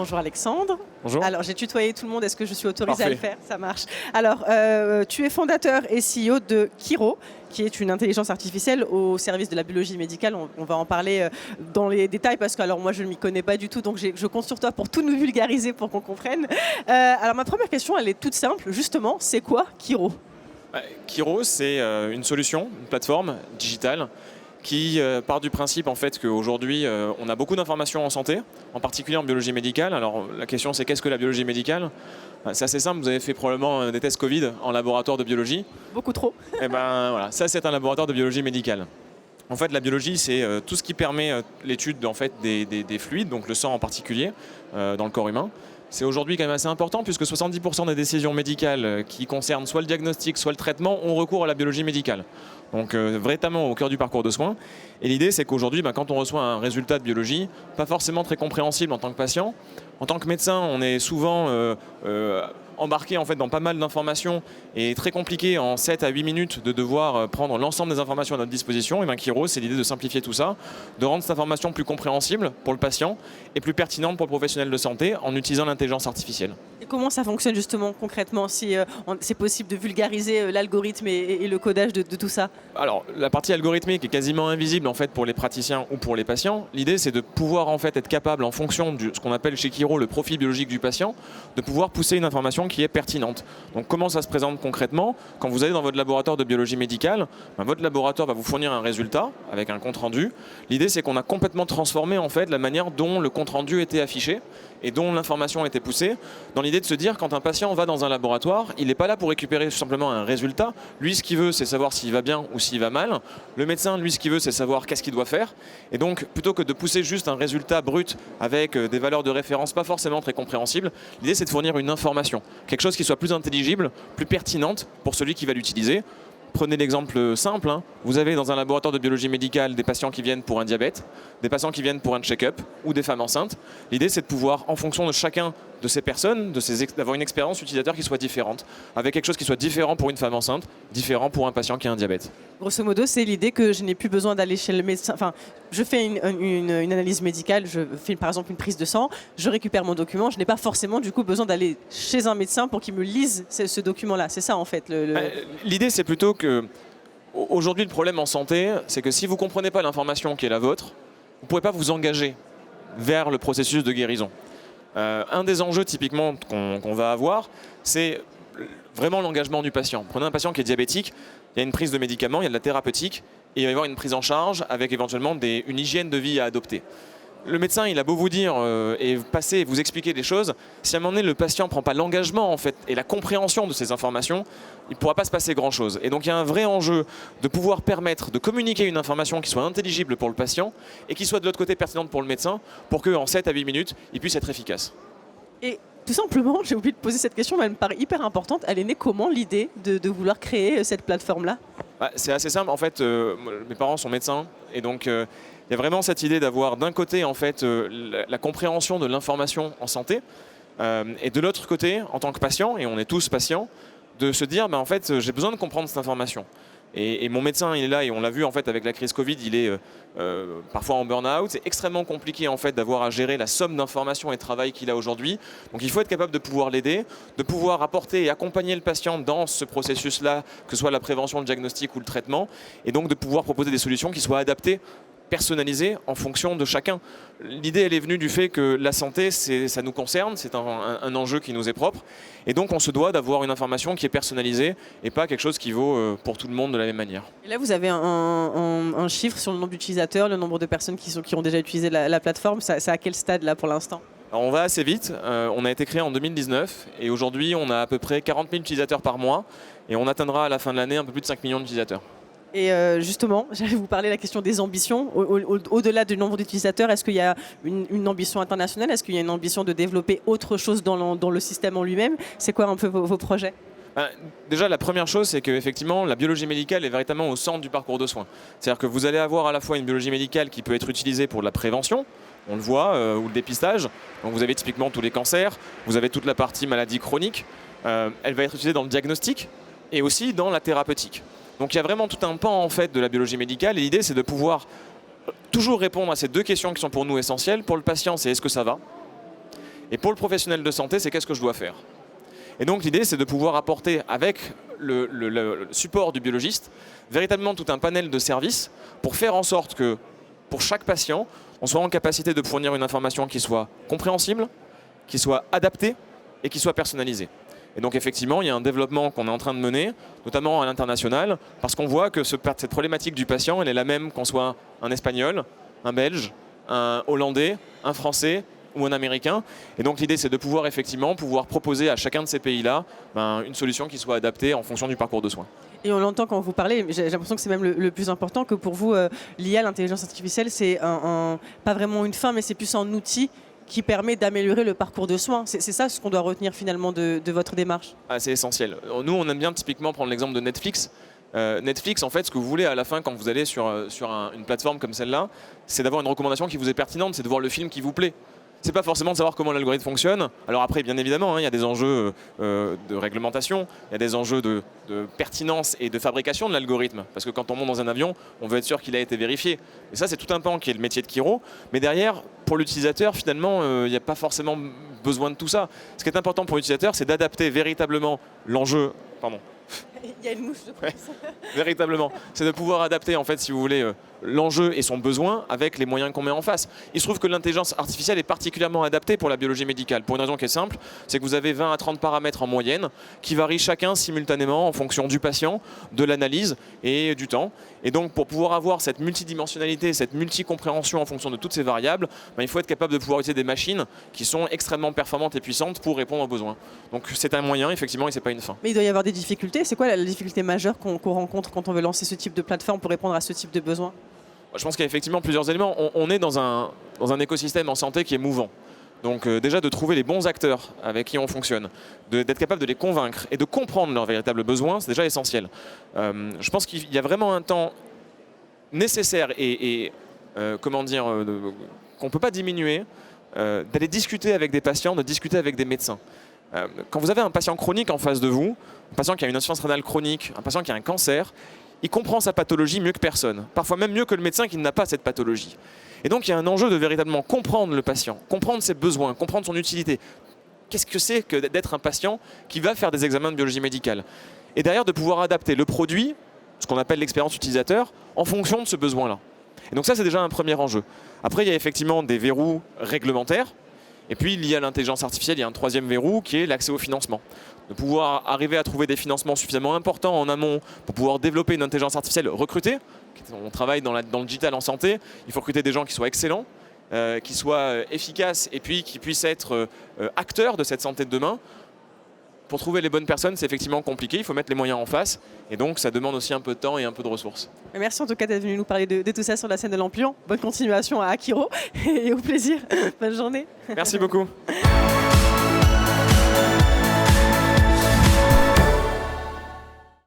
Bonjour Alexandre. Bonjour. Alors j'ai tutoyé tout le monde, est-ce que je suis autorisée Parfait. à le faire? Ça marche. Alors tu es fondateur et CEO de Kiro, qui est une intelligence artificielle au service de la biologie médicale. On va en parler dans les détails parce que alors, moi je ne m'y connais pas du tout, donc je compte sur toi pour tout nous vulgariser pour qu'on comprenne. Alors ma première question, elle est toute simple, justement, c'est quoi Kiro? Kiro, c'est une solution, une plateforme digitale qui part du principe en fait qu'aujourd'hui on a beaucoup d'informations en santé, en particulier en biologie médicale. Alors la question c'est qu'est-ce que la biologie médicale? C'est assez simple, vous avez fait probablement des tests Covid en laboratoire de biologie. Beaucoup trop. Et ben voilà, ça c'est un laboratoire de biologie médicale. En fait, la biologie, c'est tout ce qui permet l'étude en fait, des fluides, donc le sang en particulier, dans le corps humain. C'est aujourd'hui quand même assez important puisque 70% des décisions médicales qui concernent soit le diagnostic, soit le traitement ont recours à la biologie médicale. Donc vraiment au cœur du parcours de soins. Et l'idée, c'est qu'aujourd'hui, quand on reçoit un résultat de biologie, pas forcément très compréhensible en tant que patient, en tant que médecin, on est souvent embarqué en fait dans pas mal d'informations et très compliqué en 7 à 8 minutes de devoir prendre l'ensemble des informations à notre disposition. Et bien Kiro, c'est l'idée de simplifier tout ça, de rendre cette information plus compréhensible pour le patient et plus pertinente pour le professionnel de santé en utilisant l'intelligence artificielle. Et comment ça fonctionne justement concrètement, si c'est possible de vulgariser l'algorithme et le codage de tout ça? Alors la partie algorithmique est quasiment invisible en fait pour les praticiens ou pour les patients. L'idée c'est de pouvoir en fait être capable en fonction de ce qu'on appelle chez Kiro le profil biologique du patient, de pouvoir pousser une information qui est pertinente. Donc comment ça se présente concrètement? Quand vous allez dans votre laboratoire de biologie médicale, votre laboratoire va vous fournir un résultat avec un compte rendu. L'idée c'est qu'on a complètement transformé en fait la manière dont le compte rendu était affiché et dont l'information était poussée, dans l'idée de se dire quand un patient va dans un laboratoire, il n'est pas là pour récupérer simplement un résultat. Lui, ce qu'il veut, c'est savoir s'il va bien ou s'il va mal. Le médecin, lui, ce qu'il veut, c'est savoir qu'est-ce qu'il doit faire. Et donc, plutôt que de pousser juste un résultat brut avec des valeurs de référence pas forcément très compréhensibles, l'idée, c'est de fournir une information, quelque chose qui soit plus intelligible, plus pertinente pour celui qui va l'utiliser. Prenez l'exemple simple, vous avez dans un laboratoire de biologie médicale des patients qui viennent pour un diabète, des patients qui viennent pour un check-up ou des femmes enceintes. L'idée c'est de pouvoir, en fonction de chacun de ces personnes, d'avoir une expérience utilisateur qui soit différente, avec quelque chose qui soit différent pour une femme enceinte, différent pour un patient qui a un diabète. Grosso modo, c'est l'idée que je n'ai plus besoin d'aller chez le médecin. Enfin, je fais une analyse médicale, je fais par exemple une prise de sang, je récupère mon document, je n'ai pas forcément du coup besoin d'aller chez un médecin pour qu'il me lise ce document-là. C'est ça en fait. L'idée c'est plutôt que aujourd'hui le problème en santé, c'est que si vous ne comprenez pas l'information qui est la vôtre, vous ne pourrez pas vous engager vers le processus de guérison. Un des enjeux typiquement qu'on va avoir, c'est vraiment l'engagement du patient. Prenez un patient qui est diabétique, il y a une prise de médicaments, il y a de la thérapeutique, et il va y avoir une prise en charge avec éventuellement une hygiène de vie à adopter. Le médecin, il a beau vous dire et passer et vous expliquer des choses, si à un moment donné le patient ne prend pas l'engagement en fait, et la compréhension de ces informations, il ne pourra pas se passer grand-chose. Et donc il y a un vrai enjeu de pouvoir permettre de communiquer une information qui soit intelligible pour le patient et qui soit de l'autre côté pertinente pour le médecin pour qu'en 7 à 8 minutes, il puisse être efficace. Et tout simplement, j'ai oublié de poser cette question, mais elle me paraît hyper importante. Elle est née comment l'idée de vouloir créer cette plateforme-là? C'est assez simple. En fait, mes parents sont médecins et donc il y a vraiment cette idée d'avoir d'un côté en fait, la compréhension de l'information en santé et de l'autre côté, en tant que patient, et on est tous patients, de se dire en fait, j'ai besoin de comprendre cette information. Et mon médecin, il est là et on l'a vu en fait avec la crise Covid, il est parfois en burn-out. C'est extrêmement compliqué en fait d'avoir à gérer la somme d'informations et de travail qu'il a aujourd'hui. Donc il faut être capable de pouvoir l'aider, de pouvoir apporter et accompagner le patient dans ce processus-là, que ce soit la prévention, le diagnostic ou le traitement, et donc de pouvoir proposer des solutions qui soient adaptées, personnalisée en fonction de chacun. L'idée, elle est venue du fait que la santé, ça nous concerne, c'est un enjeu qui nous est propre. Et donc, on se doit d'avoir une information qui est personnalisée et pas quelque chose qui vaut pour tout le monde de la même manière. Et là, vous avez un chiffre sur le nombre d'utilisateurs, le nombre de personnes qui ont déjà utilisé la plateforme. C'est à quel stade là pour l'instant? Alors, on va assez vite. On a été créé en 2019 et aujourd'hui, on a à peu près 40 000 utilisateurs par mois et on atteindra à la fin de l'année un peu plus de 5 millions d'utilisateurs. Et justement, j'allais vous parler de la question des ambitions. Au-delà du nombre d'utilisateurs, est-ce qu'il y a une ambition internationale? Est-ce qu'il y a une ambition de développer autre chose dans le système en lui-même? C'est quoi un peu vos projets? Déjà, la première chose, c'est qu'effectivement, la biologie médicale est véritablement au centre du parcours de soins. C'est-à-dire que vous allez avoir à la fois une biologie médicale qui peut être utilisée pour la prévention, on le voit, ou le dépistage. Donc vous avez typiquement tous les cancers, vous avez toute la partie maladie chronique. Elle va être utilisée dans le diagnostic et aussi dans la thérapeutique. Donc il y a vraiment tout un pan en fait de la biologie médicale et l'idée c'est de pouvoir toujours répondre à ces deux questions qui sont pour nous essentielles. Pour le patient, c'est est-ce que ça va? Et pour le professionnel de santé, c'est qu'est-ce que je dois faire. Et donc l'idée, c'est de pouvoir apporter avec le support du biologiste véritablement tout un panel de services pour faire en sorte que pour chaque patient, on soit en capacité de fournir une information qui soit compréhensible, qui soit adaptée et qui soit personnalisée. Et donc effectivement, il y a un développement qu'on est en train de mener, notamment à l'international, parce qu'on voit que cette problématique du patient, elle est la même qu'on soit un Espagnol, un Belge, un Hollandais, un Français ou un Américain. Et donc l'idée, c'est de pouvoir effectivement proposer à chacun de ces pays-là une solution qui soit adaptée en fonction du parcours de soins. Et on l'entend quand vous parlez, j'ai l'impression que c'est même le plus important, que pour vous, l'IA, l'intelligence artificielle, c'est pas vraiment une fin, mais c'est plus un outil qui permet d'améliorer le parcours de soins. C'est ça ce qu'on doit retenir finalement de votre démarche. Ah, c'est essentiel. Nous, on aime bien typiquement prendre l'exemple de Netflix. Netflix, en fait, ce que vous voulez à la fin quand vous allez sur une plateforme comme celle-là, c'est d'avoir une recommandation qui vous est pertinente, c'est de voir le film qui vous plaît. C'est pas forcément de savoir comment l'algorithme fonctionne. Alors après, bien évidemment, il y a des enjeux de réglementation, il y a des enjeux de pertinence et de fabrication de l'algorithme. Parce que quand on monte dans un avion, on veut être sûr qu'il a été vérifié. Et ça, c'est tout un pan qui est le métier de Kiro. Mais derrière, pour l'utilisateur, finalement, il n'y a pas forcément besoin de tout ça. Ce qui est important pour l'utilisateur, c'est d'adapter véritablement l'enjeu. Pardon. Il y a une mouche de plus. Ouais, véritablement. C'est de pouvoir adapter, en fait, si vous voulez, l'enjeu et son besoin avec les moyens qu'on met en face. Il se trouve que l'intelligence artificielle est particulièrement adaptée pour la biologie médicale, pour une raison qui est simple, c'est que vous avez 20 à 30 paramètres en moyenne qui varient chacun simultanément en fonction du patient, de l'analyse et du temps. Et donc, pour pouvoir avoir cette multidimensionnalité, cette multicompréhension en fonction de toutes ces variables, il faut être capable de pouvoir utiliser des machines qui sont extrêmement performantes et puissantes pour répondre aux besoins. Donc, c'est un moyen, effectivement, et ce n'est pas une fin. Mais il doit y avoir des difficultés. C'est quoi la difficulté majeure qu'on rencontre quand on veut lancer ce type de plateforme pour répondre à ce type de besoins? Je pense qu'il y a effectivement plusieurs éléments. On est dans un écosystème en santé qui est mouvant. Donc déjà de trouver les bons acteurs avec qui on fonctionne, d'être capable de les convaincre et de comprendre leurs véritables besoins, c'est déjà essentiel. Je pense qu'il y a vraiment un temps nécessaire et qu'on ne peut pas diminuer, d'aller discuter avec des patients, de discuter avec des médecins. Quand vous avez un patient chronique en face de vous, un patient qui a une insuffisance rénale chronique, un patient qui a un cancer, il comprend sa pathologie mieux que personne, parfois même mieux que le médecin qui n'a pas cette pathologie. Et donc il y a un enjeu de véritablement comprendre le patient, comprendre ses besoins, comprendre son utilité. Qu'est-ce que c'est que d'être un patient qui va faire des examens de biologie médicale? Et derrière de pouvoir adapter le produit, ce qu'on appelle l'expérience utilisateur, en fonction de ce besoin-là. Et donc ça c'est déjà un premier enjeu. Après il y a effectivement des verrous réglementaires. Et puis, lié à l'intelligence artificielle, il y a un troisième verrou qui est l'accès au financement. De pouvoir arriver à trouver des financements suffisamment importants en amont pour pouvoir développer une intelligence artificielle recrutée. On travaille dans le digital en santé, il faut recruter des gens qui soient excellents, qui soient efficaces et puis qui puissent être acteurs de cette santé de demain. Pour trouver les bonnes personnes, c'est effectivement compliqué, il faut mettre les moyens en face. Et donc, ça demande aussi un peu de temps et un peu de ressources. Merci en tout cas d'être venu nous parler de tout ça sur la scène de l'Amplion. Bonne continuation à Kiro et au plaisir. Bonne journée. Merci beaucoup.